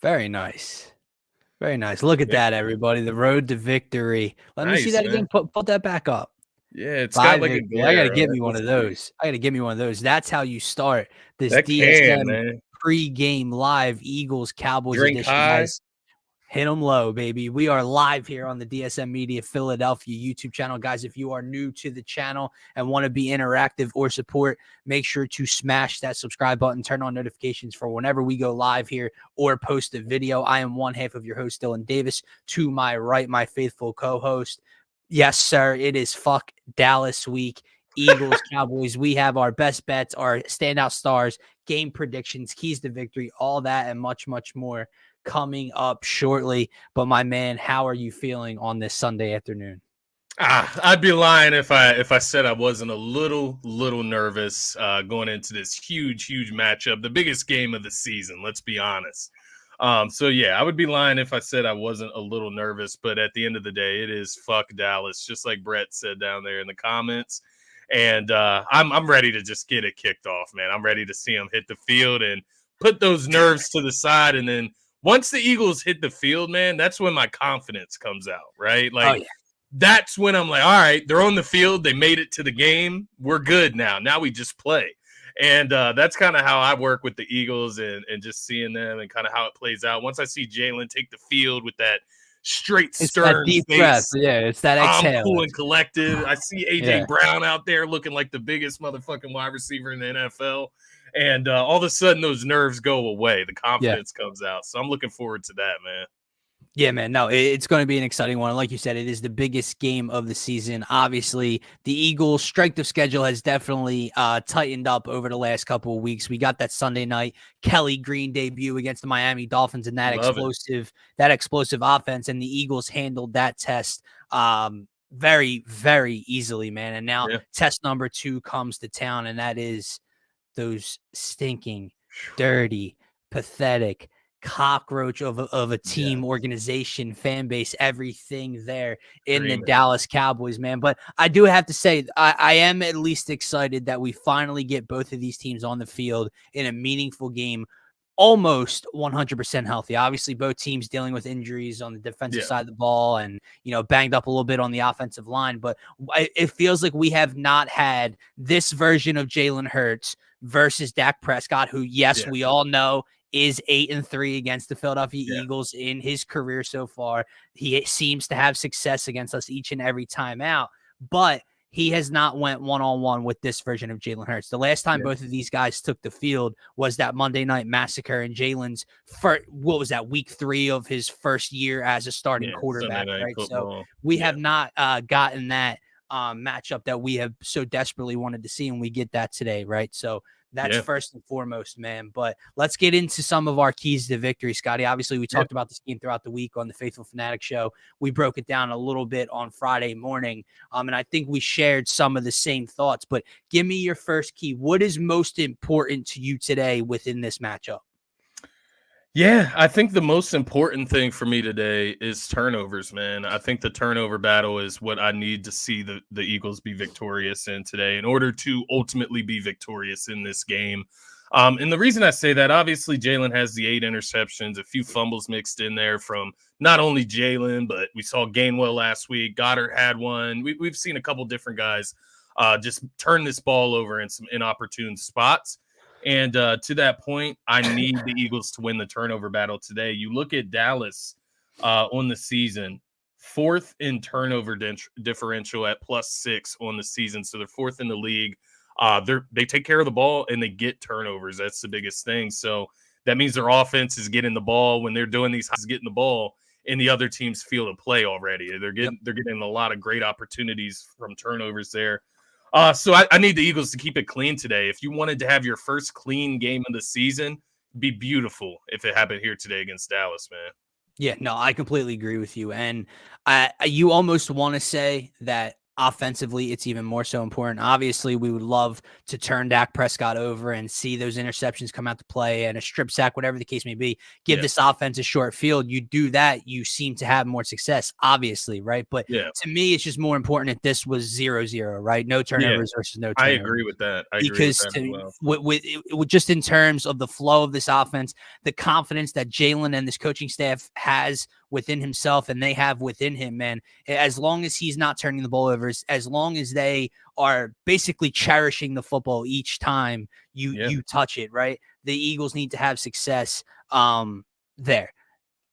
Very nice. Very nice. Look at Thank that, you. everybody. The road to victory. Let me see Nice, that again. man. Put that back up. Yeah, it's got Live like a victory. I gotta glare on get it. me one Let's of see. those. I gotta get me one of those. That's how you start this That can, DSM man. pre-game live Eagles Cowboys Drink edition, high. guys. Hit them low, baby. We are live here on the DSM-Media Philadelphia YouTube channel. Guys, if you are new to the channel and want to be interactive or support, make sure to smash that subscribe button, turn on notifications for whenever we go live here or post a video. I am one half of your host, Dylan Davis. To my right, my faithful co-host. Yes, sir, it is fuck Dallas week. Eagles, Cowboys. We have our best bets, our standout stars, game predictions, keys to victory, all that and much, much more coming up shortly. But my man, how are you feeling on this Sunday afternoon? I'd be lying if I said I wasn't a little nervous going into this huge matchup, the biggest game of the season. Let's be honest. So yeah, I would be lying if I said I wasn't a little nervous. But at the end of the day, it is fuck Dallas, just like Brett said down there in the comments. And I'm ready to just get it kicked off, man. I'm ready to see them hit the field and put those nerves to the side. And then once the Eagles hit the field, man, that's when my confidence comes out, right? Oh, Like yeah. that's when I'm like, all right, they're on the field. They made it to the game. We're good now. Now we just play. And that's kind of how I work with the Eagles and just seeing them and kind of how it plays out. Once I see Jalen take the field with that straight, It's that stern deep breath. face, Yeah, it's that calm, exhale. cool, and collected. I see A.J. Yeah. Brown out there looking like the biggest motherfucking wide receiver in the NFL. And all of a sudden, those nerves go away. The confidence comes out. So I'm looking forward to that, man. Yeah, man. No, it's going to be an exciting one. Like you said, it is the biggest game of the season. Obviously, the Eagles' strength of schedule has definitely tightened up over the last couple of weeks. We got that Sunday night Kelly Green debut against the Miami Dolphins and that Love it. explosive offense, and the Eagles handled that test very, very easily, man. And now test number 2 comes to town, and that is those stinking, dirty, pathetic cockroach of a team, organization, fan base, everything there in the Dallas Cowboys, man. But I do have to say, I am at least excited that we finally get both of these teams on the field in a meaningful game, almost 100% healthy. Obviously, both teams dealing with injuries on the defensive side of the ball and, banged up a little bit on the offensive line. But it feels like we have not had this version of Jalen Hurts versus Dak Prescott, who, yes, we all know is 8-3 against the Philadelphia Eagles in his career so far. He seems to have success against us each and every time out, but he has not went one-on-one with this version of Jalen Hurts. The last time both of these guys took the field was that Monday Night Massacre in Jalen's week 3 of his first year as a starting quarterback, right? Football. So we have not gotten that matchup that we have so desperately wanted to see, and we get that today, right? So that's first and foremost, man. But let's get into some of our keys to victory, Scotty. Obviously, we talked about this game throughout the week on the Faithful Fanatic Show. We broke it down a little bit on Friday morning, and I think we shared some of the same thoughts. But give me your first key. What is most important to you today within this matchup? Yeah, I think the most important thing for me today is turnovers, man. I think the turnover battle is what I need to see the Eagles be victorious in today in order to ultimately be victorious in this game. And the reason I say that, obviously, Jalen has the 8 interceptions, a few fumbles mixed in there from not only Jalen, but we saw Gainwell last week. Goddard had one. We've seen a couple different guys just turn this ball over in some inopportune spots. And to that point, I need the Eagles to win the turnover battle today. You look at Dallas on the season, 4th in turnover differential at +6 on the season. So they're 4th in the league. They take care of the ball and they get turnovers. That's the biggest thing. So that means their offense is getting the ball when they're doing these, getting the ball in the other team's field of play already. They're getting a lot of great opportunities from turnovers there. So I need the Eagles to keep it clean today. If you wanted to have your first clean game of the season, be beautiful if it happened here today against Dallas, man. Yeah, no, I completely agree with you. And you almost want to say that offensively, it's even more so important. Obviously, we would love to turn Dak Prescott over and see those interceptions come out to play and a strip sack, whatever the case may be. Give this offense a short field. You do that, you seem to have more success, obviously, right? But to me, it's just more important that this was 0-0, right? No turnovers versus no turnovers. I agree with that. Because with just in terms of the flow of this offense, the confidence that Jalen and this coaching staff has within himself and they have within him, man, as long as he's not turning the ball over, as long as they are basically cherishing the football each time you touch it, right? The Eagles need to have success there.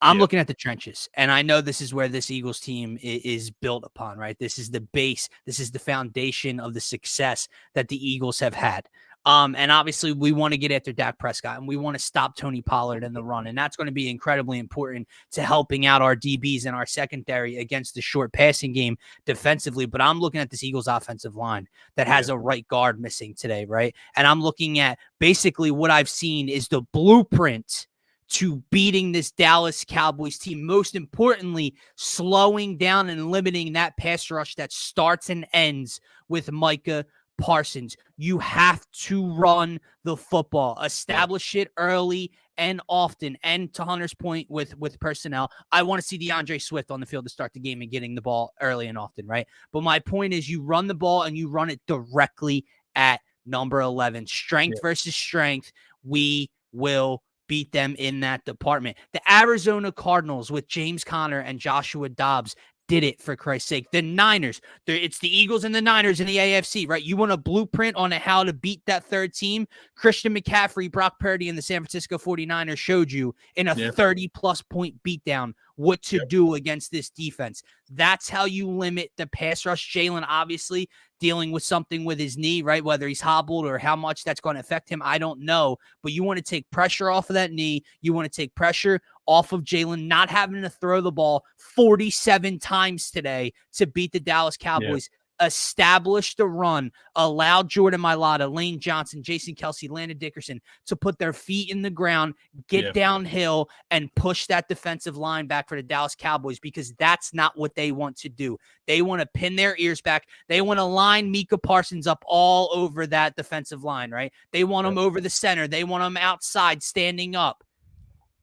I'm looking at the trenches, and I know this is where this Eagles team is built upon, right? This is the base. This is the foundation of the success that the Eagles have had. And obviously, we want to get after Dak Prescott, and we want to stop Tony Pollard in the run, and that's going to be incredibly important to helping out our DBs and our secondary against the short passing game defensively. But I'm looking at this Eagles offensive line that has a right guard missing today, right? And I'm looking at basically what I've seen is the blueprint to beating this Dallas Cowboys team. Most importantly, slowing down and limiting that pass rush that starts and ends with Micah Parsons. You have to run the football, establish it early and often. And to Hunter's point with personnel, I want to see DeAndre Swift on the field to start the game and getting the ball early and often, right? But my point is you run the ball and you run it directly at number 11. Strength versus strength. We will beat them in that department. The Arizona Cardinals with James Conner and Joshua Dobbs did it, for Christ's sake. The Niners, it's the Eagles and the Niners in the AFC, right? You want a blueprint on how to beat that third team? Christian McCaffrey, Brock Purdy, and the San Francisco 49ers showed you in a 30-plus point beatdown what to do against this defense. That's how you limit the pass rush. Jalen, obviously, dealing with something with his knee, right? Whether he's hobbled or how much that's going to affect him, I don't know. But you want to take pressure off of that knee. You want to take pressure off of Jalen not having to throw the ball 47 times today to beat the Dallas Cowboys. Establish the run, allow Jordan Mailata, Lane Johnson, Jason Kelsey, Landon Dickerson to put their feet in the ground, get downhill, and push that defensive line back for the Dallas Cowboys, because that's not what they want to do. They want to pin their ears back. They want to line Micah Parsons up all over that defensive line, right? They want him over the center. They want him outside, standing up.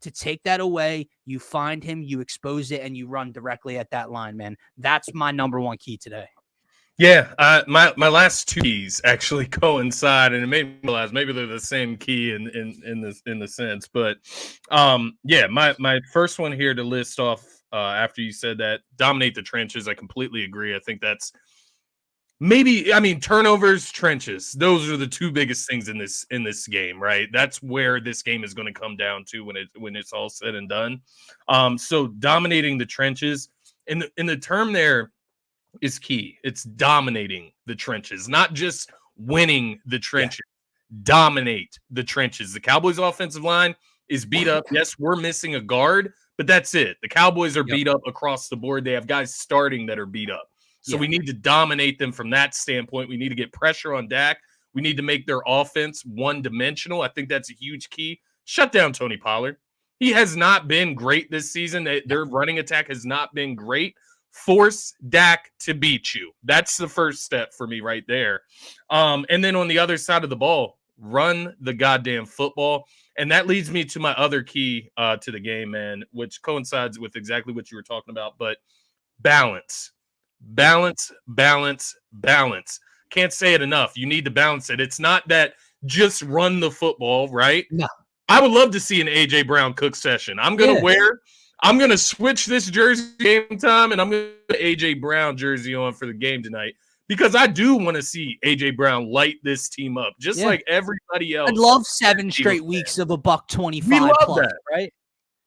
To take that away, you find him, you expose it, and you run directly at that line, man. That's my number one key today. Yeah, my last two keys actually coincide, and it made me realize maybe they're the same key in the sense. But my first one here to list off after you said that, dominate the trenches. I completely agree. I think that's turnovers, trenches. Those are the two biggest things in this game, right? That's where this game is going to come down to when it's all said and done. So dominating the trenches, in the term there is key. It's dominating the trenches, not just winning the trenches. Dominate the trenches. The Cowboys offensive line is beat up. Yes, we're missing a guard, but that's it. The Cowboys are beat up across the board. They have guys starting that are beat up. So we need to dominate them from that standpoint. We need to get pressure on Dak. We need to make their offense one-dimensional. I think that's a huge key. Shut down Tony Pollard. He has not been great this season. Their running attack has not been great. Force Dak to beat you. That's the first step for me right there. And then on the other side of the ball, run the goddamn football. And that leads me to my other key to the game, man, which coincides with exactly what you were talking about. But balance. Balance. Can't say it enough. You need to balance it. It's not that just run the football, right? No. I would love to see an A.J. Brown cook session. I'm going to switch this jersey game time, and I'm going to put A.J. Brown jersey on for the game tonight, because I do want to see A.J. Brown light this team up, just like everybody else. I'd love 7 straight weeks of a $125 plus, that. Right?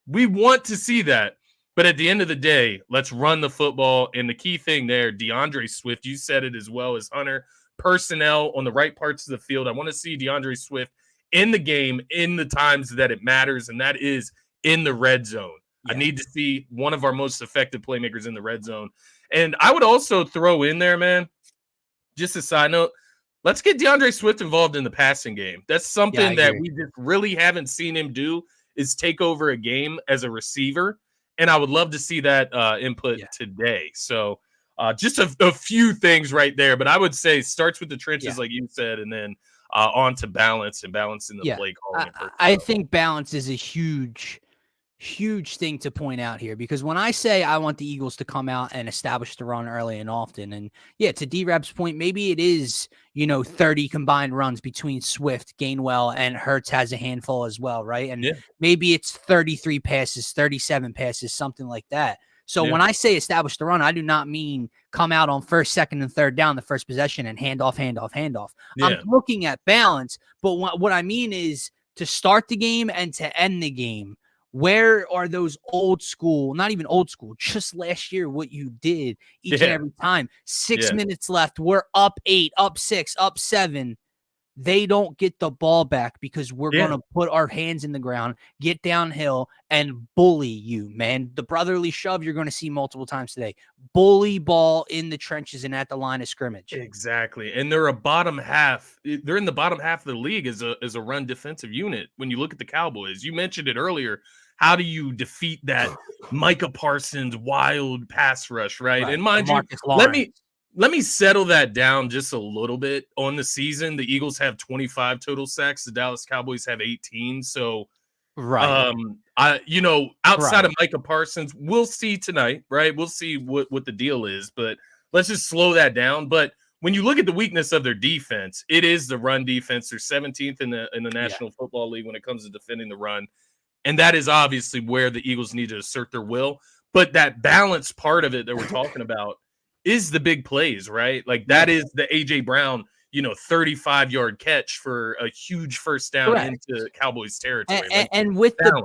We want to see that. But at the end of the day, let's run the football. And the key thing there, DeAndre Swift, you said it as well as Hunter, personnel on the right parts of the field. I want to see DeAndre Swift in the game in the times that it matters, and that is in the red zone. I need to see one of our most effective playmakers in the red zone. And I would also throw in there, man, just a side note, let's get DeAndre Swift involved in the passing game. That's something that we just really haven't seen him do, is take over a game as a receiver. And I would love to see that input today. So Just a few things right there, but I would say starts with the trenches, like you said, and then on to balance and balancing the play calling. I think balance is a huge thing to point out here, because when I say I want the Eagles to come out and establish the run early and often, and to D-Rap's point, maybe it is, 30 combined runs between Swift, Gainwell, and Hurts has a handful as well, right? And maybe it's 33 passes, 37 passes, something like that. So when I say establish the run, I do not mean come out on first, second, and third down the first possession and hand off. I'm looking at balance, but what I mean is to start the game and to end the game. Where are those old school, not even old school, just last year, what you did each and every time? 6 minutes left. We're up 8, up 6, up 7. They don't get the ball back because we're going to put our hands in the ground, get downhill, and bully you, man. The brotherly shove you're going to see multiple times today. Bully ball in the trenches and at the line of scrimmage. Exactly. And they're a bottom half. They're in the bottom half of the league as a run defensive unit. When you look at the Cowboys, you mentioned it earlier. How do you defeat that Micah Parsons wild pass rush, right? And mind you, let me settle that down just a little bit. On the season, the Eagles have 25 total sacks. The Dallas Cowboys have 18. So, outside of Micah Parsons, we'll see tonight, right? We'll see what the deal is, but let's just slow that down. But when you look at the weakness of their defense, it is the run defense. They're 17th in the National Football League when it comes to defending the run. And that is obviously where the Eagles need to assert their will. But that balance part of it that we're talking about is the big plays, right? Like that is the A.J. Brown, 35-yard catch for a huge first down into Cowboys territory. And with the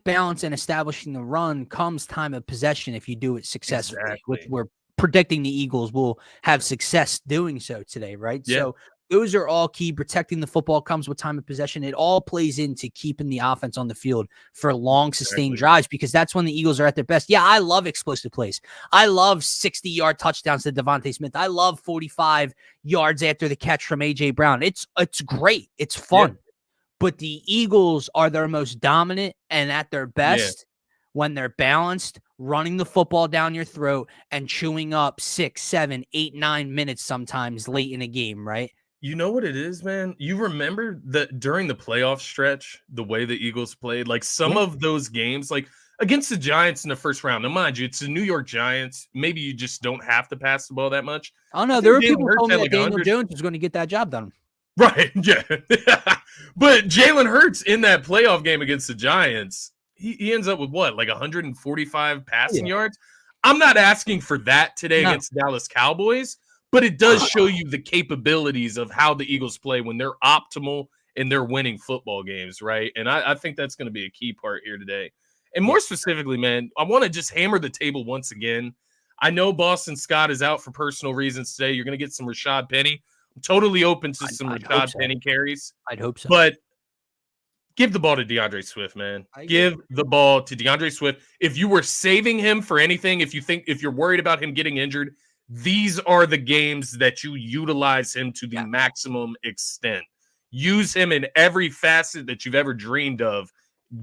balance and establishing the run comes time of possession if you do it successfully. Which we're predicting the Eagles will have success doing so today, right? Yeah. So those are all key. Protecting the football comes with time of possession. It all plays into keeping the offense on the field for long, sustained drives, because that's when the Eagles are at their best. Yeah, I love explosive plays. I love 60-yard touchdowns to Devontae Smith. I love 45 yards after the catch from A.J. Brown. It's great. It's fun. Yeah. But the Eagles are their most dominant and at their best when they're balanced, running the football down your throat and chewing up 6, 7, 8, 9 minutes sometimes late in a game, right? You know what it is, man? You remember that during the playoff stretch, the way the Eagles played, like some of those games, like against the Giants in the first round. Now, mind you, it's the New York Giants. Maybe you just don't have to pass the ball that much. Oh, no, there were people who told me that Daniel Jones was going to get that job done. Right, yeah. But Jalen Hurts in that playoff game against the Giants, he ends up with what, like 145 passing yards? I'm not asking for that today against the Dallas Cowboys. But it does show you the capabilities of how the Eagles play when they're optimal and they're winning football games, right? And I think that's going to be a key part here today. And more specifically, man, I want to just hammer the table once again. I know Boston Scott is out for personal reasons today. You're going to get some Rashad Penny. I'm totally open to some Rashad Penny carries. I'd hope so. But give the ball to DeAndre Swift, man. Give the ball to DeAndre Swift. If you were saving him for anything, if you're worried about him getting injured, these are the games that you utilize him to the maximum extent. Use him in every facet that you've ever dreamed of.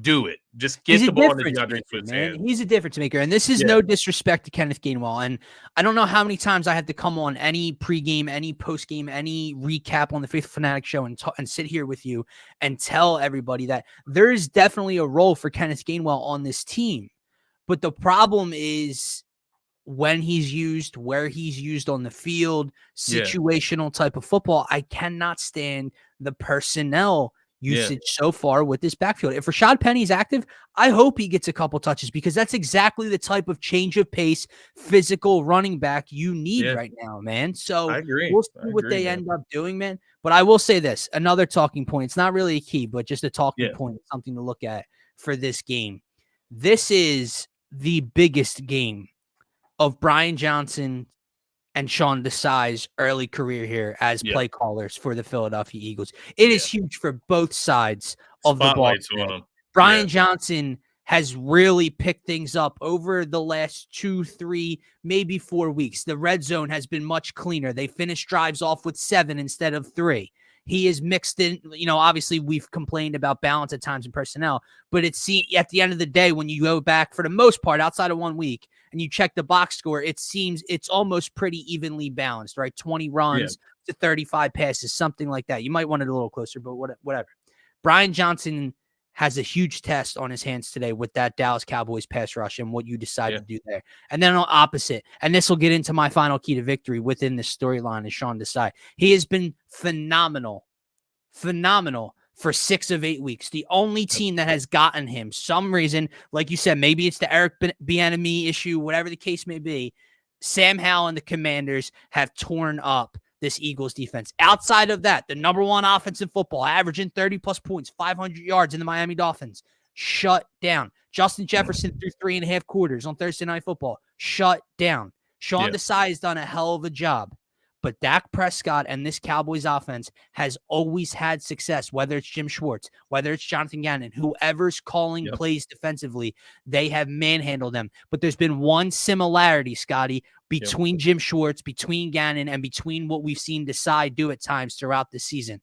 Do it. Just get the ball into DeAndre Swift's hand. He's a difference maker. And this is no disrespect to Kenneth Gainwell. And I don't know how many times I had to come on any pregame, any postgame, any recap on the Faithful Fanatic show and sit here with you and tell everybody that there is definitely a role for Kenneth Gainwell on this team. But the problem is when he's used, where he's used on the field, situational type of football. I cannot stand the personnel usage so far with this backfield. If Rashad Penny's active, I hope he gets a couple touches, because that's exactly the type of change of pace, physical running back you need right now, man. So I agree. We'll see what they end up doing, man. But I will say this, another talking point. It's not really a key, but just a talking point, something to look at for this game. This is the biggest game of Brian Johnson and Sean Desai's early career here as play callers for the Philadelphia Eagles. It is huge for both sides of the ball. Brian Johnson has really picked things up over the last 2, 3, maybe 4 weeks. The red zone has been much cleaner. They finished drives off with 7 instead of 3. He is mixed in, obviously we've complained about balance at times in personnel, but it's at the end of the day, when you go back for the most part, outside of 1 week, and you check the box score, it seems it's almost pretty evenly balanced, right? 20 runs to 35 passes, something like that. You might want it a little closer, but whatever. Brian Johnson has a huge test on his hands today with that Dallas Cowboys pass rush and what you decide to do there. And then on opposite, and this will get into my final key to victory within this storyline, is Sean Desai. He has been phenomenal for 6 of 8 weeks. The only team that has gotten him some reason, like you said, maybe it's the Eric Bieniemy issue, whatever the case may be, Sam Howell and the Commanders have torn up this Eagles defense. Outside of that, the number one offense in football, averaging 30-plus points, 500 yards in the Miami Dolphins, shut down. Justin Jefferson through 3.5 quarters on Thursday Night Football, shut down. Sean Desai has done a hell of a job. But Dak Prescott and this Cowboys offense has always had success, whether it's Jim Schwartz, whether it's Jonathan Gannon, whoever's calling plays defensively, they have manhandled them. But there's been one similarity, Scotty, between Jim Schwartz, between Gannon, and between what we've seen Desai do at times throughout the season.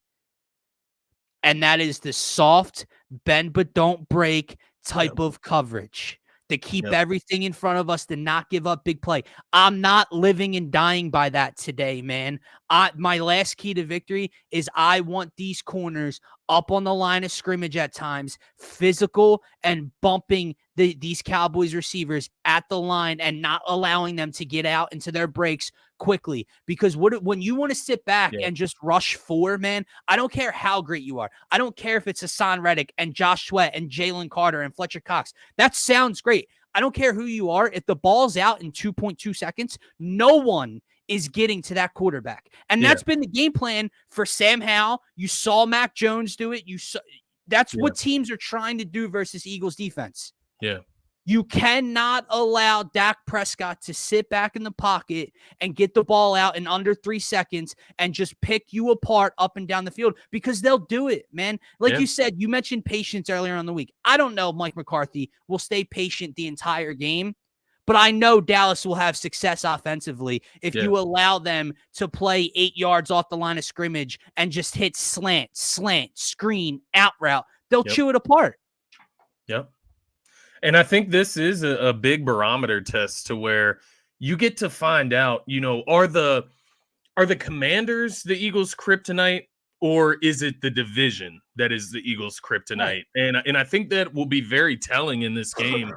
And that is the soft, bend but don't break type of coverage to keep everything in front of us, to not give up big play. I'm not living and dying by that today, man. My last key to victory is I want these corners up on the line of scrimmage at times, physical and bumping these Cowboys receivers at the line and not allowing them to get out into their breaks quickly. Because when you want to sit back and just rush 4, man, I don't care how great you are. I don't care if it's Hassan Reddick and Josh Sweat and Jalen Carter and Fletcher Cox. That sounds great. I don't care who you are. If the ball's out in 2.2 seconds, no one is getting to that quarterback. And that's been the game plan for Sam Howell. You saw Mac Jones do it. That's what teams are trying to do versus Eagles defense. Yeah. You cannot allow Dak Prescott to sit back in the pocket and get the ball out in under 3 seconds and just pick you apart up and down the field, because they'll do it, man. Like you said, you mentioned patience earlier on the week. I don't know if Mike McCarthy will stay patient the entire game, but I know Dallas will have success offensively if you allow them to play 8 yards off the line of scrimmage and just hit slant, screen, out route. They'll chew it apart. Yep. And I think this is a big barometer test to where you get to find out, are the Commanders the Eagles' kryptonite, or is it the division that is the Eagles' kryptonite? Right. And I think that will be very telling in this game,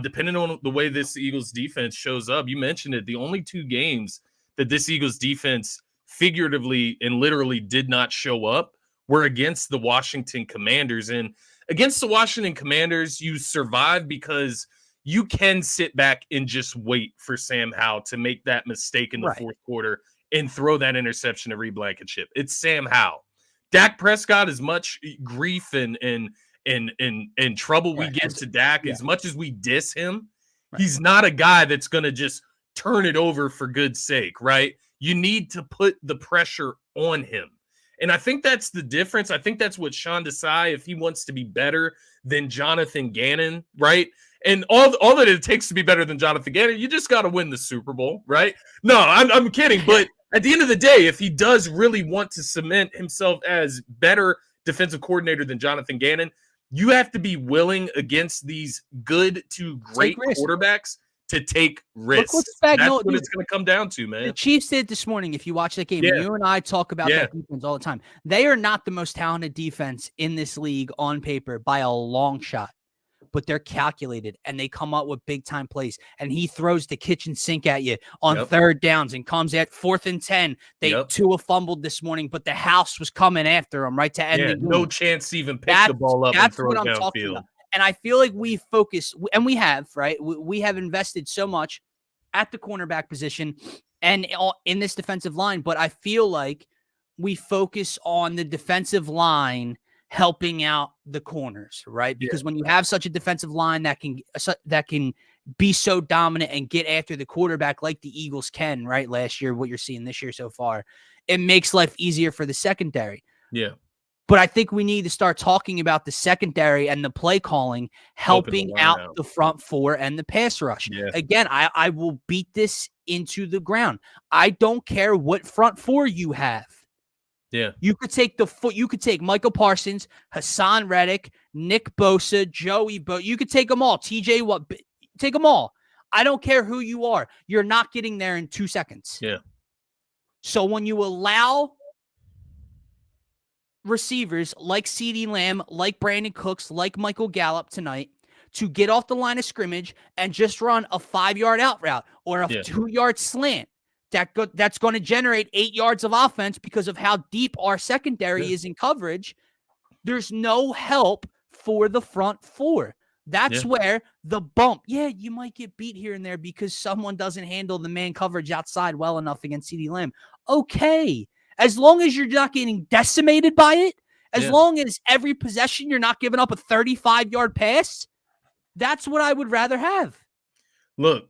depending on the way this Eagles defense shows up. You mentioned it. The only 2 games that this Eagles defense figuratively and literally did not show up were against the Washington Commanders. And against the Washington Commanders, you survive because you can sit back and just wait for Sam Howell to make that mistake in the fourth quarter and throw that interception to Reed Blankenship. It's Sam Howell. Dak Prescott, as much grief and trouble we give to Dak, as much as we diss him, he's not a guy that's going to just turn it over for good sake, right? You need to put the pressure on him. And I think that's the difference. I think that's what Sean Desai, if he wants to be better than Jonathan Gannon, right? And all that it takes to be better than Jonathan Gannon, you just got to win the Super Bowl, right? No, I'm kidding. But at the end of the day, if he does really want to cement himself as better defensive coordinator than Jonathan Gannon, you have to be willing against these good to great quarterbacks to take risks. That's what it's going to come down to, man. The Chiefs did this morning. If you watch that game, you and I talk about that defense all the time. They are not the most talented defense in this league on paper by a long shot, but they're calculated and they come up with big time plays. And he throws the kitchen sink at you on third downs and comes at 4th and 10. Tua fumbled this morning, but the house was coming after him right to end the game. No chance to even pick the ball up and throw it downfield. And I feel like we focus, and we have, right? We have invested so much at the cornerback position and in this defensive line, but I feel like we focus on the defensive line helping out the corners, right? Because when you have such a defensive line that can be so dominant and get after the quarterback like the Eagles can, right? Last year, what you're seeing this year so far, it makes life easier for the secondary. Yeah. But I think we need to start talking about the secondary and the play calling, helping out the front 4 and the pass rush. Yeah. Again, I will beat this into the ground. I don't care what front 4 you have. Yeah. You could take Michael Parsons, Hassan Reddick, Nick Bosa, Joey Bo. You could take them all. TJ Watt, take them all. I don't care who you are. You're not getting there in 2 seconds. Yeah. So when you allow receivers like CeeDee Lamb, like Brandon Cooks, like Michael Gallup tonight to get off the line of scrimmage and just run a 5-yard out route or a 2-yard slant, that's going to generate 8 yards of offense because of how deep our secondary is in coverage, there's no help for the front four. That's where the bump, you might get beat here and there because someone doesn't handle the man coverage outside well enough against CeeDee Lamb. Okay. As long as you're not getting decimated by it, as long as every possession you're not giving up a 35-yard pass, that's what I would rather have. Look,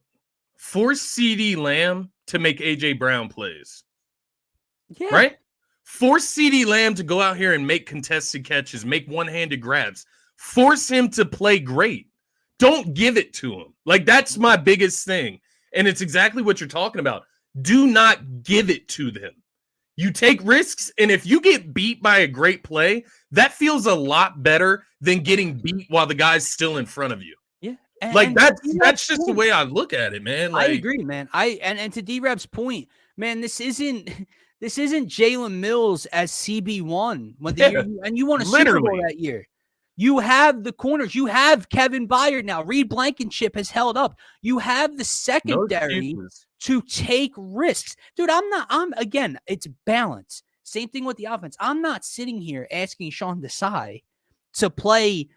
force CeeDee Lamb to make A.J. Brown plays. Yeah. Right? Force CeeDee Lamb to go out here and make contested catches, make one-handed grabs. Force him to play great. Don't give it to him. Like, that's my biggest thing. And it's exactly what you're talking about. Do not give it to them. You take risks, and if you get beat by a great play, that feels a lot better than getting beat while the guy's still in front of you. Yeah. That's just the way I look at it, man. Like, I agree, man. And to D-Reb's point, man, this isn't Jalen Mills as CB1 and you won a Super Bowl that year. You have the corners. You have Kevin Byard now. Reed Blankenship has held up. You have the secondary to take risks. Dude, again, it's balance. Same thing with the offense. I'm not sitting here asking Sean Desai to play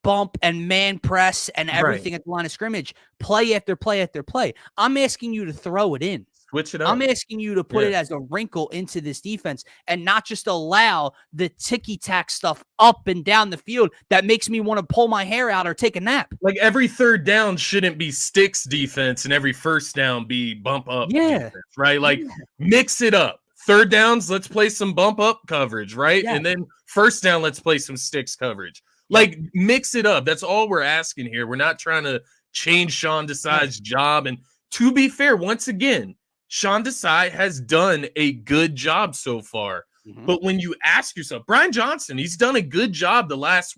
bump and man press and everything at the line of scrimmage, play after play after play. I'm asking you to throw it in. Switch it up. I'm asking you to put it as a wrinkle into this defense and not just allow the ticky-tack stuff up and down the field that makes me want to pull my hair out or take a nap. Like, every third down shouldn't be sticks defense and every first down be bump up defense, right? Like, mix it up. Third downs, let's play some bump up coverage, right? Yeah. And then first down, let's play some sticks coverage. Like, mix it up. That's all we're asking here. We're not trying to change Sean Desai's job. And to be fair, once again, Sean Desai has done a good job so far. Mm-hmm. But when you ask yourself, Brian Johnson, he's done a good job the last,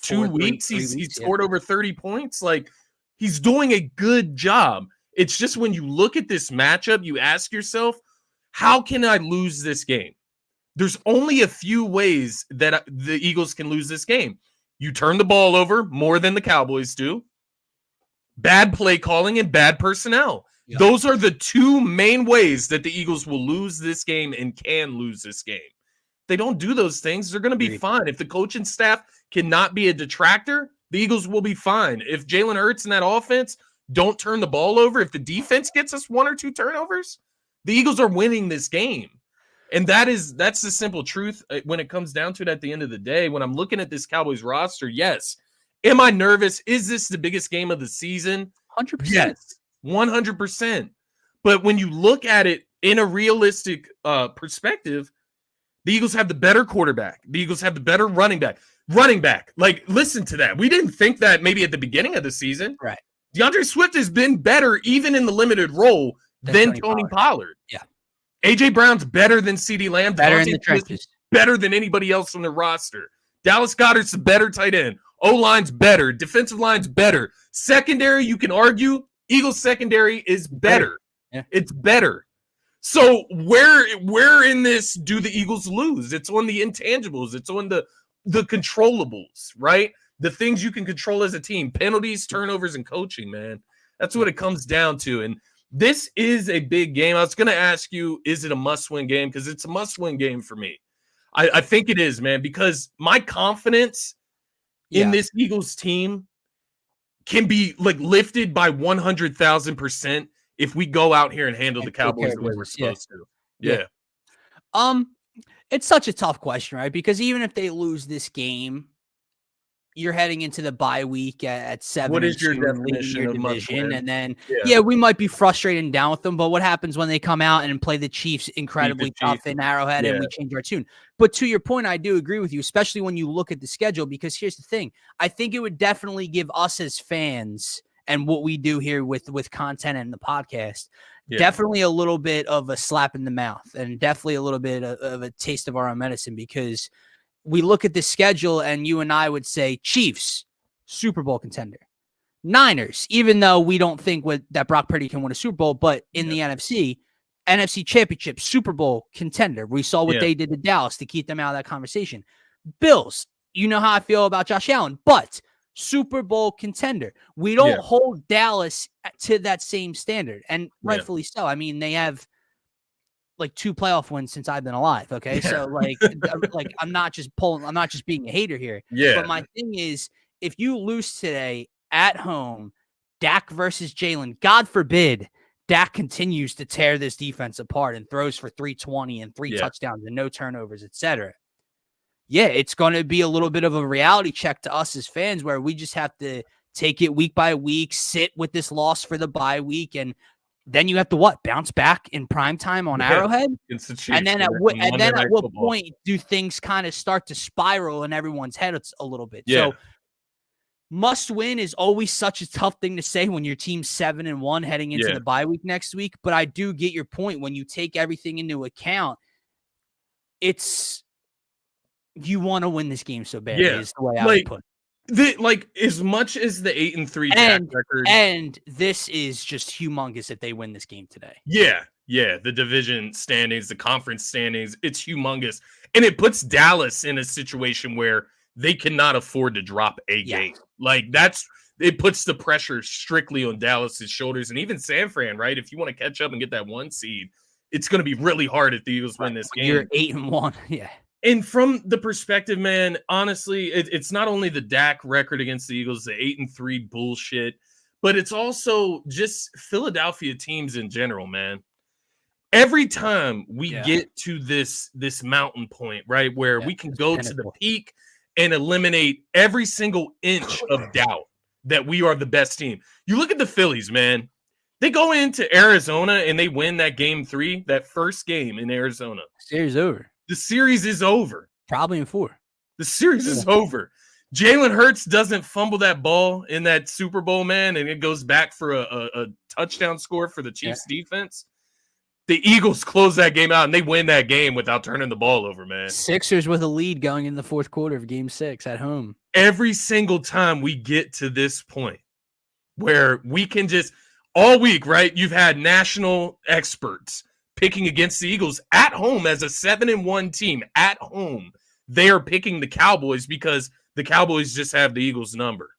2 weeks? He's scored over 30 points. Like, he's doing a good job. It's just when you look at this matchup, you ask yourself, how can I lose this game? There's only a few ways that the Eagles can lose this game. You turn the ball over more than the Cowboys do. Bad play calling and bad personnel. Yep. Those are the two main ways that the Eagles will lose this game and can lose this game. If they don't do those things, they're going to be fine. If the coaching staff cannot be a detractor, the Eagles will be fine. If Jalen Hurts and that offense don't turn the ball over, if the defense gets us 1 or 2 turnovers, the Eagles are winning this game. And that's the simple truth when it comes down to it at the end of the day. When I'm looking at this Cowboys roster, yes. Am I nervous? Is this the biggest game of the season? 100%. Yes. 100%. But when you look at it in a realistic perspective, the Eagles have the better quarterback. The Eagles have the better running back. Like, listen to that. We didn't think that maybe at the beginning of the season. Right. DeAndre Swift has been better, even in the limited role, than Tony Pollard. Yeah. A.J. Brown's better than CeeDee Lamb. Better in the trenches. Better than anybody else on the roster. Dallas Goedert's a better tight end. O-line's better. Defensive line's better. Secondary, you can argue, Eagles secondary is better. Yeah. It's better. So where in this do the Eagles lose? It's on the intangibles. It's on the controllables, right? The things you can control as a team. Penalties, turnovers, and coaching, man. That's what it comes down to. And this is a big game. I was going to ask you, is it a must-win game? Because it's a must-win game for me. I think it is, man, because my confidence in this Eagles team can be like lifted by 100,000% if we go out here and handle the Cowboys the way we're supposed to. Yeah. It's such a tough question, right? Because even if they lose this game, you're heading into the bye week at 7. What is your definition of division? And then, we might be frustrated and down with them. But what happens when they come out and play the Chiefs incredibly tough in Arrowhead and we change our tune? But to your point, I do agree with you, especially when you look at the schedule, because here's the thing. I think it would definitely give us as fans and what we do here with content and the podcast, definitely a little bit of a slap in the mouth and definitely a little bit of a taste of our own medicine, because we look at the schedule and you and I would say Chiefs, Super Bowl contender. Niners, even though we don't think that Brock Purdy can win a Super Bowl, but in the NFC Championship, Super Bowl contender. We saw what they did to Dallas to keep them out of that conversation. Bills, you know how I feel about Josh Allen, but Super Bowl contender. We don't hold Dallas to that same standard, and rightfully so. I mean, they have like 2 playoff wins since I've been alive. Okay. So like I'm not just being a hater here. Yeah. But my thing is, if you lose today at home, Dak versus Jalen, God forbid, Dak continues to tear this defense apart and throws for 320 and 3 touchdowns and no turnovers, etc. Yeah, it's going to be a little bit of a reality check to us as fans where we just have to take it week by week, sit with this loss for the bye week, and then you have to bounce back in prime time on Arrowhead? And then at what point do things kind of start to spiral in everyone's head a little bit? Yeah. So must win is always such a tough thing to say when your team's 7-1 heading into the bye week next week. But I do get your point. When you take everything into account, you want to win this game so badly is the way I would put it. As much as the 8-3 record, and this is just humongous if they win this game today. Yeah, the division standings, the conference standings, it's humongous, and it puts Dallas in a situation where they cannot afford to drop a game. Like it puts the pressure strictly on Dallas's shoulders, and even San Fran, right? If you want to catch up and get that 1 seed, it's going to be really hard if the Eagles win this game. You're 8-1, yeah. And from the perspective, man, honestly, it's not only the Dak record against the Eagles, the 8-3 bullshit, but it's also just Philadelphia teams in general, man. Every time we get to this mountain point, right, where we can go to the peak and eliminate every single inch of doubt that we are the best team. You look at the Phillies, man. They go into Arizona and they win that game 3, that first game in Arizona. Series over. The series is over. Probably in 4. The series is over. Jalen Hurts doesn't fumble that ball in that Super Bowl, man, and it goes back for a touchdown score for the Chiefs defense. The Eagles close that game out, and they win that game without turning the ball over, man. Sixers with a lead going in the 4th quarter of Game 6 at home. Every single time we get to this point where we can just – all week, right, you've had national experts – picking against the Eagles at home as a 7-1 team at home. They are picking the Cowboys because the Cowboys just have the Eagles number,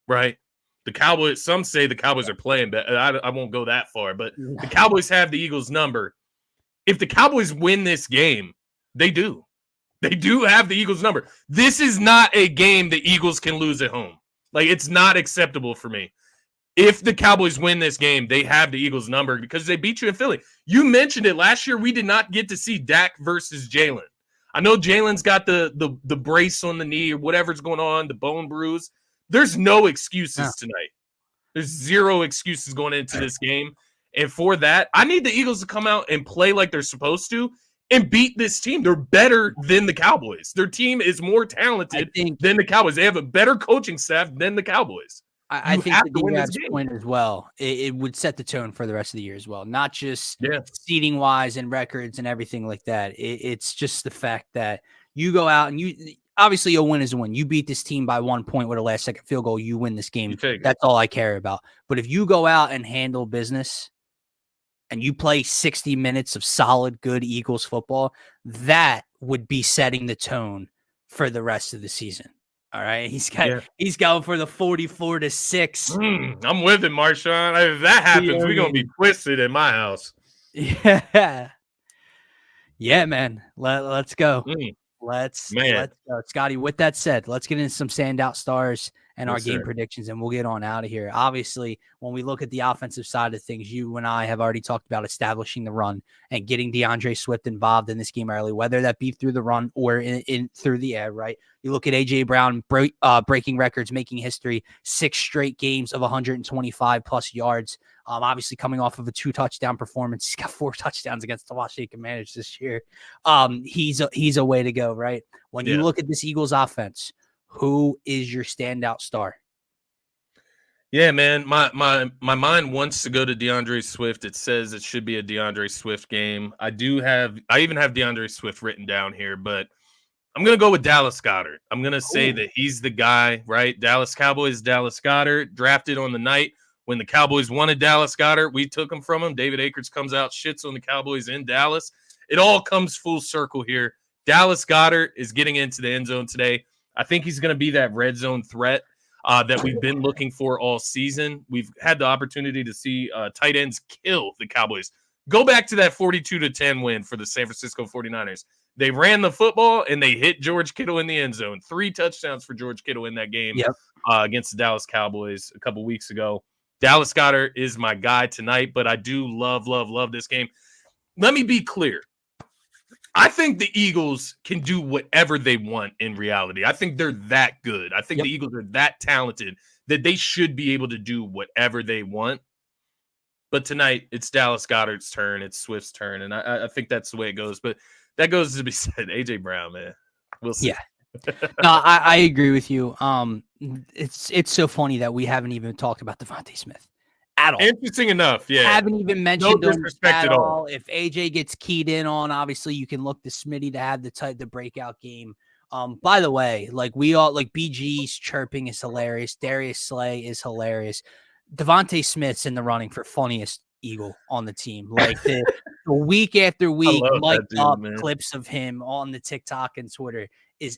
right? The Cowboys, some say the Cowboys are playing, but I won't go that far, but the Cowboys have the Eagles number. If the Cowboys win this game, they do. They do have the Eagles number. This is not a game the Eagles can lose at home. Like, it's not acceptable for me. If the Cowboys win this game, they have the Eagles number because they beat you in Philly. You mentioned it last year. We did not get to see Dak versus Jalen. I know Jalen's got the brace on the knee or whatever's going on, the bone bruise. There's no excuses tonight. There's 0 excuses going into this game. And for that, I need the Eagles to come out and play like they're supposed to and beat this team. They're better than the Cowboys. Their team is more talented than the Cowboys. They have a better coaching staff than the Cowboys. I think to D-Rad's point as well, it would set the tone for the rest of the year as well. Not just seeding wise and records and everything like that. It's just the fact that you go out and obviously a win is a win. You beat this team by 1 point with a last second field goal. You win this game. That's all I care about. But if you go out and handle business and you play 60 minutes of solid, good Eagles football, that would be setting the tone for the rest of the season. All right, he's going for the 44-6. I'm with it, Marshawn. If that happens, we're gonna be twisted in my house. Yeah, man. Let's go. Let's go, Scotty. With that said, let's get into some standout stars and our game predictions, and we'll get on out of here. Obviously, when we look at the offensive side of things, you and I have already talked about establishing the run and getting DeAndre Swift involved in this game early, whether that be through the run or in through the air, right? You look at A.J. Brown breaking records, making history, 6 straight games of 125-plus yards. Obviously, coming off of a 2-touchdown performance. He's got 4 touchdowns against the Washington Commanders this year. He's a way to go, right? When you look at this Eagles offense, who is your standout star? Yeah, man. My mind wants to go to DeAndre Swift. It says it should be a DeAndre Swift game. I even have DeAndre Swift written down here, but I'm going to go with Dallas Goedert. I'm going to say that he's the guy, right? Dallas Cowboys, Dallas Goedert, drafted on the night when the Cowboys wanted Dallas Goedert. We took him from him. David Akers comes out, shits on the Cowboys in Dallas. It all comes full circle here. Dallas Goedert is getting into the end zone today. I think he's going to be that red zone threat that we've been looking for all season. We've had the opportunity to see tight ends kill the Cowboys. Go back to that 42-10 win for the San Francisco 49ers. They ran the football, and they hit George Kittle in the end zone. 3 touchdowns for George Kittle in that game against the Dallas Cowboys a couple weeks ago. Dallas Goedert is my guy tonight, but I do love this game. Let me be clear. I think the Eagles can do whatever they want in reality. I think they're that good. I think the Eagles are that talented that they should be able to do whatever they want. But tonight, it's Dallas Goedert's turn. It's Swift's turn, and I think that's the way it goes. But that goes to be said. A.J. Brown, man. We'll see. Yeah. No, I agree with you. It's so funny that we haven't even talked about Devontae Smith at all. Interesting enough, yeah. Haven't even mentioned no disrespect at all. If AJ gets keyed in on, obviously you can look to Smitty to have the breakout game. By the way, like we all like BG's chirping is hilarious. Darius Slay is hilarious. Devontae Smith's in the running for funniest Eagle on the team. Like the week after week, mic'd up clips of him on the TikTok and Twitter is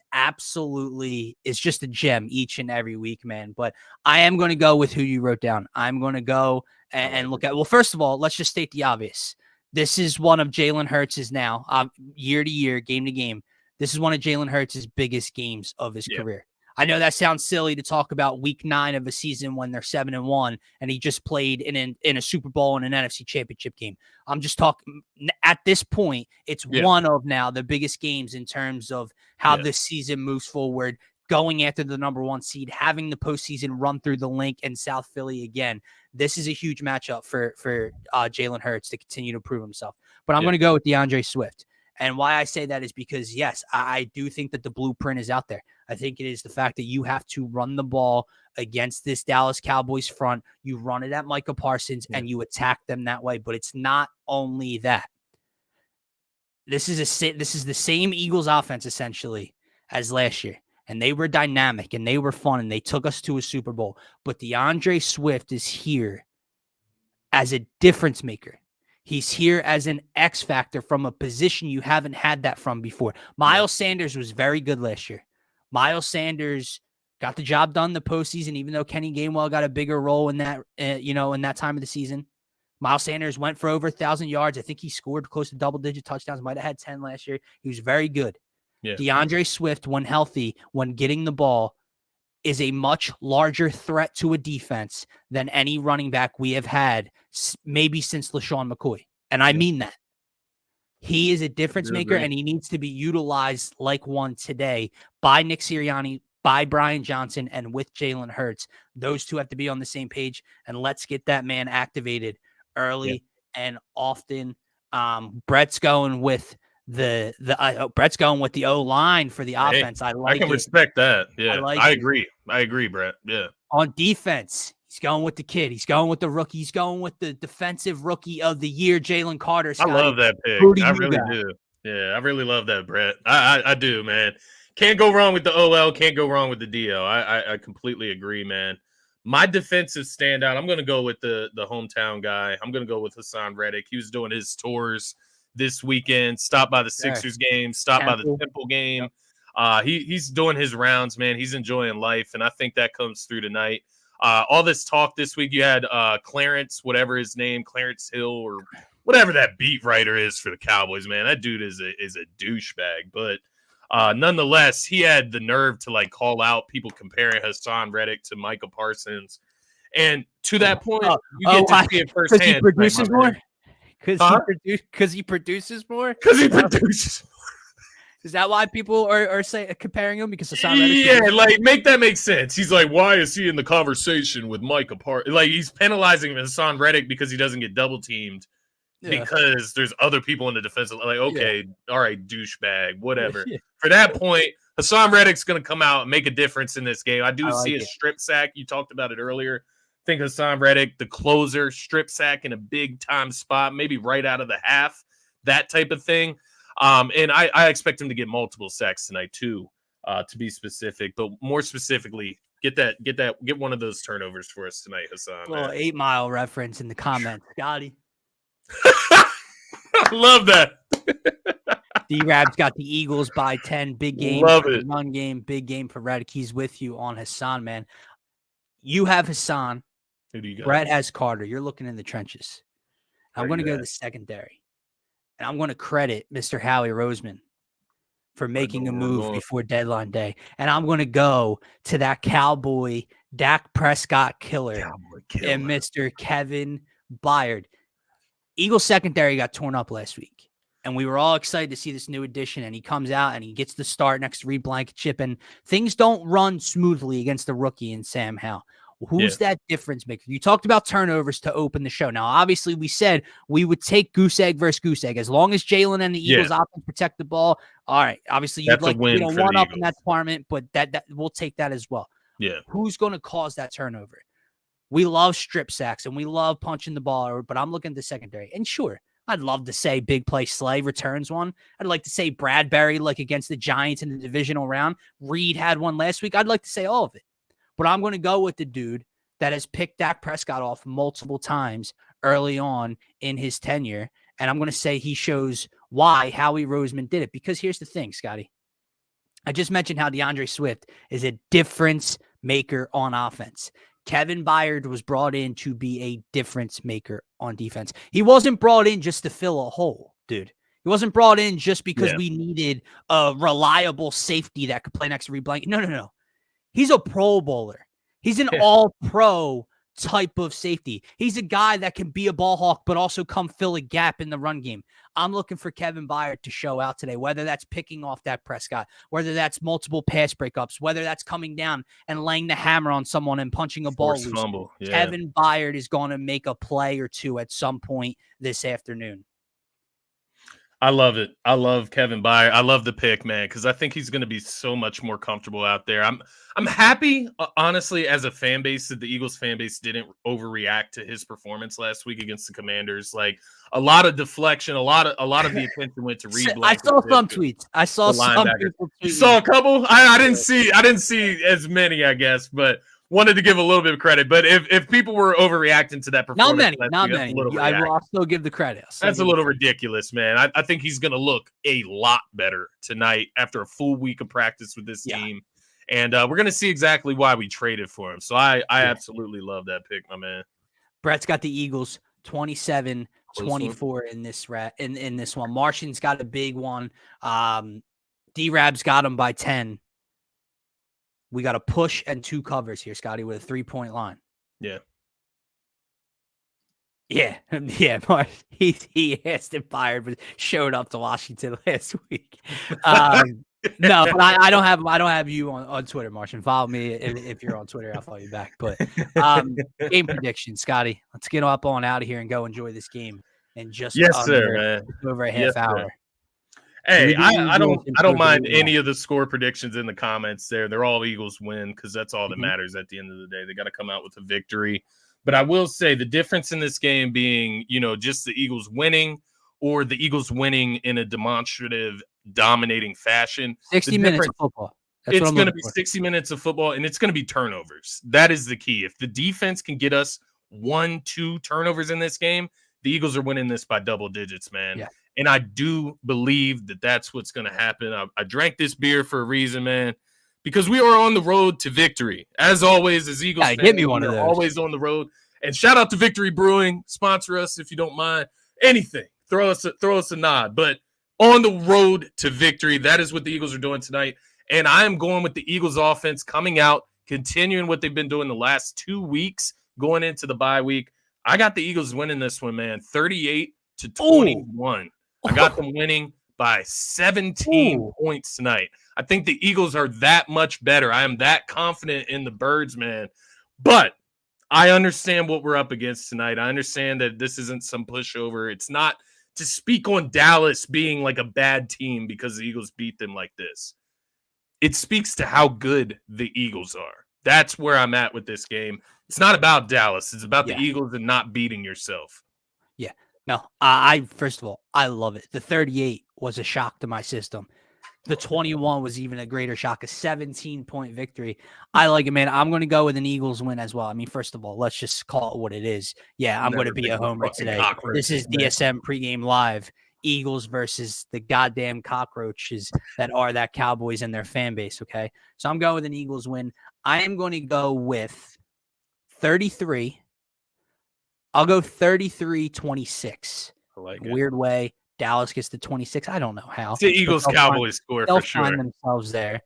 just a gem each and every week, man. But I am going to go with who you wrote down. I'm going to go and look at, well, first of all, let's just state the obvious. This is one of Jalen Hurts' now, year to year, game to game. This is one of Jalen Hurts' biggest games of his career. I know that sounds silly to talk about week 9 of a season when they're 7-1 and he just played in a Super Bowl and an NFC Championship game. I'm just talking at this point, it's one of now the biggest games in terms of how this season moves forward, going after the number 1 seed, having the postseason run through the Link and South Philly again. This is a huge matchup for Jalen Hurts to continue to prove himself. But I'm going to go with DeAndre Swift. And why I say that is because, yes, I do think that the blueprint is out there. I think it is the fact that you have to run the ball against this Dallas Cowboys front. You run it at Micah Parsons and you attack them that way. But it's not only that. This is the same Eagles offense essentially as last year. And they were dynamic and they were fun and they took us to a Super Bowl. But DeAndre Swift is here as a difference maker. He's here as an X factor from a position you haven't had that from before. Miles Sanders was very good last year. Miles Sanders got the job done in the postseason, even though Kenny Gainwell got a bigger role in that, in that time of the season. Miles Sanders went for over 1,000 yards. I think he scored close to double-digit touchdowns. Might have had 10 last year. He was very good. Yeah. DeAndre Swift, when healthy, when getting the ball, is a much larger threat to a defense than any running back we have had maybe since LaShawn McCoy. And I mean that. He is a difference maker, and he needs to be utilized like one today by Nick Sirianni, by Brian Johnson, and with Jalen Hurts. Those two have to be on the same page, and let's get that man activated early and often. Brett's going with Brett's going with the O-line for the offense. I can respect that. Yeah, I agree. I agree, Brett. Yeah. On defense, he's going with the kid. He's going with the rookie. He's going with the defensive rookie of the year, Jalen Carter. Scotty. I love that pick. I really do. Yeah, I really love that, Brett. I do, man. Can't go wrong with the OL. Can't go wrong with the DL. I completely agree, man. My defensive standout, I'm going to go with the hometown guy. I'm going to go with Hassan Reddick. He was doing his tours this weekend, stopped by the Sixers game, stopped by the Temple game. He's doing his rounds, man. He's enjoying life, and I think that comes through tonight. All this talk this week, you had Clarence, whatever his name, Clarence Hill or whatever that beat writer is for the Cowboys, man. That dude is a douchebag, but nonetheless, he had the nerve to like call out people comparing Hassan Reddick to Micah Parsons, and to that point, you get to see it firsthand. He produces more. Because he produces more. Because he produces more. Is that why people are comparing him? Because Hassan Reddick? Yeah, like make that make sense. He's like, why is he in the conversation with Micah Parsons? Like he's penalizing Hassan Reddick because he doesn't get double teamed because there's other people in the defense. Like, okay, all right, douchebag, whatever. For that point, Hassan Reddick's going to come out and make a difference in this game. I do see a strip sack. You talked about it earlier. I think Hassan Reddick, the closer, strip sack in a big time spot, maybe right out of the half, that type of thing. And I expect him to get multiple sacks tonight too, to be specific. But more specifically, get one of those turnovers for us tonight, Hassan. Little 8 Mile reference in the comments, Scotty. I love that. D-Rab's got the Eagles by 10. Big game Love for it. the run game. Big game for Reddick. He's with you on Hassan, man. You have Hassan. Who do you got? Brett has Carter. You're looking in the trenches. I'm going to go to the secondary. And I'm going to credit Mr. Howie Roseman for making a move before deadline day. And I'm going to go to that Cowboy Dak Prescott killer and Mr. Kevin Byard. Eagles secondary got torn up last week. And we were all excited to see this new addition. And he comes out and he gets the start next to Reed Blankenship. And things don't run smoothly against the rookie in Sam Howell. Who's that difference maker? You talked about turnovers to open the show. Now, obviously, we said we would take goose egg versus goose egg. As long as Jalen and the Eagles offense protect the ball, all right. Obviously, you'd like to get one up in that department, but that we'll take that as well. Yeah. Who's going to cause that turnover? We love strip sacks and we love punching the ball, but I'm looking at the secondary. And sure, I'd love to say big play Slay returns one. I'd like to say Bradbury, like against the Giants in the divisional round. Reed had one last week. I'd like to say all of it. But I'm going to go with the dude that has picked Dak Prescott off multiple times early on in his tenure. And I'm going to say he shows why Howie Roseman did it. Because here's the thing, Scotty. I just mentioned how DeAndre Swift is a difference maker on offense. Kevin Byard was brought in to be a difference maker on defense. He wasn't brought in just to fill a hole, dude. He wasn't brought in just because we needed a reliable safety that could play next to Reed Blankenship. No. He's a Pro Bowler. He's an all-pro type of safety. He's a guy that can be a ball hawk, but also come fill a gap in the run game. I'm looking for Kevin Byard to show out today, whether that's picking off Dak Prescott, whether that's multiple pass breakups, whether that's coming down and laying the hammer on someone and punching a ball loose. Fumble. Yeah. Kevin Byard is going to make a play or two at some point this afternoon. I love it. I love Kevin Byard. I love the pick, man, because I think he's going to be so much more comfortable out there. I'm happy, honestly, as a fan base, that the Eagles fan base didn't overreact to his performance last week against the Commanders. Like a lot of deflection, a lot of the attention went to Reed. I saw some tweets. I saw some people tweeting. You saw a couple. I didn't see as many, I guess, but wanted to give a little bit of credit. But if people were overreacting to that performance, not many. I will still give the credit. That's a little ridiculous, man. I think he's going to look a lot better tonight after a full week of practice with this team. And we're going to see exactly why we traded for him. So I absolutely love that pick, my man. Brett's got the Eagles 27-24 in this one. Martian's got a big one. D-Rab's got him by 10. We got a push and 2 covers here, Scotty, with a 3-point line. Yeah. Mark, he asked it fired, but showed up to Washington last week. No, but I don't have you on Twitter, Martian. Follow me if you're on Twitter. I'll follow you back. But game prediction, Scotty. Let's get up on out of here and go enjoy this game in just over a half hour. Sir. Hey, I don't mind any of the score predictions in the comments there. They're all Eagles win because that's all that matters at the end of the day. They got to come out with a victory. But I will say the difference in this game being, just the Eagles winning or the Eagles winning in a demonstrative, dominating fashion. 60 minutes of football. It's going to be 60 minutes of football, and it's going to be turnovers. That is the key. If the defense can get us 1-2 turnovers in this game, the Eagles are winning this by double digits, man. Yeah. And I do believe that that's what's going to happen. I drank this beer for a reason, man, because we are on the road to victory. As always, as Eagles fans, give me one of those. Always on the road. And shout out to Victory Brewing. Sponsor us if you don't mind. Anything. Throw us a nod. But on the road to victory, that is what the Eagles are doing tonight. And I am going with the Eagles offense coming out, continuing what they've been doing the last 2 weeks, going into the bye week. I got the Eagles winning this one, man, 38-21. Ooh. I got them winning by 17 points tonight. I think the Eagles are that much better. I am that confident in the Birds, man. But I understand what we're up against tonight. I understand that this isn't some pushover. It's not to speak on Dallas being like a bad team because the Eagles beat them like this. It speaks to how good the Eagles are. That's where I'm at with this game. It's not about Dallas. It's about the Eagles and not beating yourself. Yeah. No, I first of all, I love it. The 38 was a shock to my system. The 21 was even a greater shock, a 17-point victory. I like it, man. I'm going to go with an Eagles win as well. I mean, first of all, let's just call it what it is. Yeah, I'm going to be a homer today. This is DSM pregame live. Eagles versus the goddamn cockroaches that are that Cowboys and their fan base, okay? So I'm going with an Eagles win. I am going to go with 33. I'll go 33-26. I like it. Weird way. Dallas gets to 26. I don't know how. It's the Eagles-Cowboys score for sure. They'll find themselves there.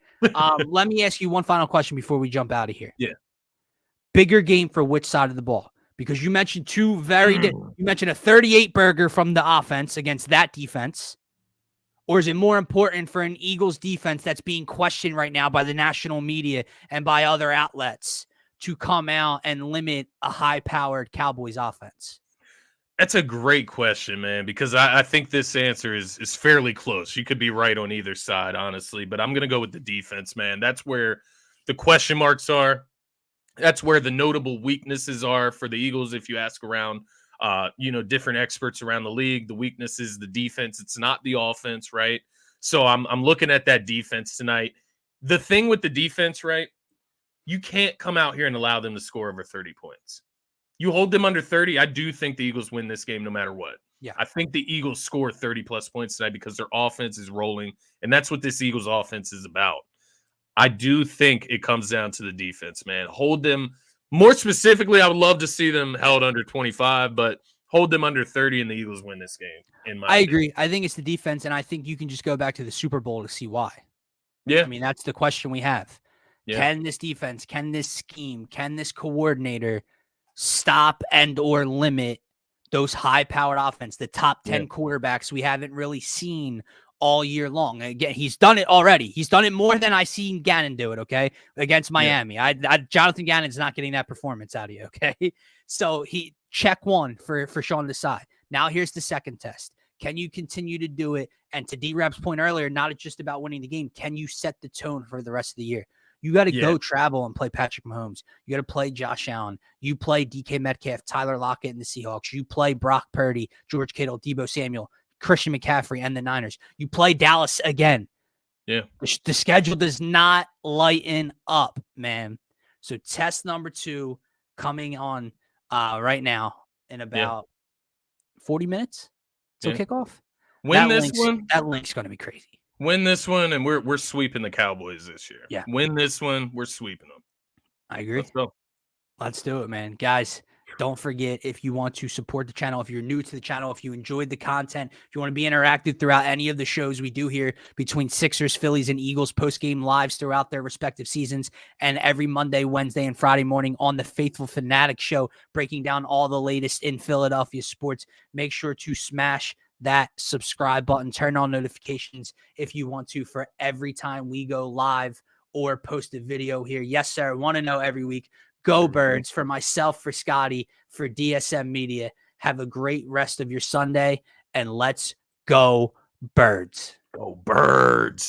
Let me ask you one final question before we jump out of here. Yeah. Bigger game for which side of the ball? Because you mentioned you mentioned a 38 burger from the offense against that defense. Or is it more important for an Eagles defense that's being questioned right now by the national media and by other outlets to come out and limit a high-powered Cowboys offense? That's a great question, man, because I think this answer is fairly close. You could be right on either side, honestly, but I'm going to go with the defense, man. That's where the question marks are. That's where the notable weaknesses are for the Eagles. If you ask around, different experts around the league, the weakness is the defense. It's not the offense, right? So I'm looking at that defense tonight. The thing with the defense, right? You can't come out here and allow them to score over 30 points. You hold them under 30, I do think the Eagles win this game no matter what. Yeah. I think the Eagles score 30-plus points tonight because their offense is rolling, and that's what this Eagles offense is about. I do think it comes down to the defense, man. Hold them. More specifically, I would love to see them held under 25, but hold them under 30, and the Eagles win this game. I agree. I think it's the defense, and I think you can just go back to the Super Bowl to see why. Yeah. I mean, that's the question we have. Yeah. Can this defense, can this scheme, can this coordinator stop and or limit those high-powered offense, the top 10 quarterbacks we haven't really seen all year long? Again, he's done it already. He's done it more than I seen Gannon do it, okay, against Miami. Jonathan Gannon's not getting that performance out of you, okay? So he check one for Sean Desai. Now here's the second test. Can you continue to do it? And to D-Rap's point earlier, not just about winning the game. Can you set the tone for the rest of the year? You got to go travel and play Patrick Mahomes. You got to play Josh Allen. You play DK Metcalf, Tyler Lockett, and the Seahawks. You play Brock Purdy, George Kittle, Deebo Samuel, Christian McCaffrey, and the Niners. You play Dallas again. Yeah. The schedule does not lighten up, man. So test number 2 coming on right now in about 40 minutes till kickoff. Win this one. That link's going to be crazy. Win this one, and we're sweeping the Cowboys this year. Yeah. Win this one, we're sweeping them. I agree. Let's go. Let's do it, man. Guys, don't forget, if you want to support the channel, if you're new to the channel, if you enjoyed the content, if you want to be interactive throughout any of the shows we do here between Sixers, Phillies, and Eagles post-game lives throughout their respective seasons, and every Monday, Wednesday, and Friday morning on the Faithful Fanatic Show, breaking down all the latest in Philadelphia sports, make sure to smash that subscribe button, turn on notifications if you want to for every time we go live or post a video here. Yes, sir. Want to know every week. Go Birds. For myself, for Scotty, for DSM Media. Have a great rest of your Sunday, and let's go Birds. Go Birds.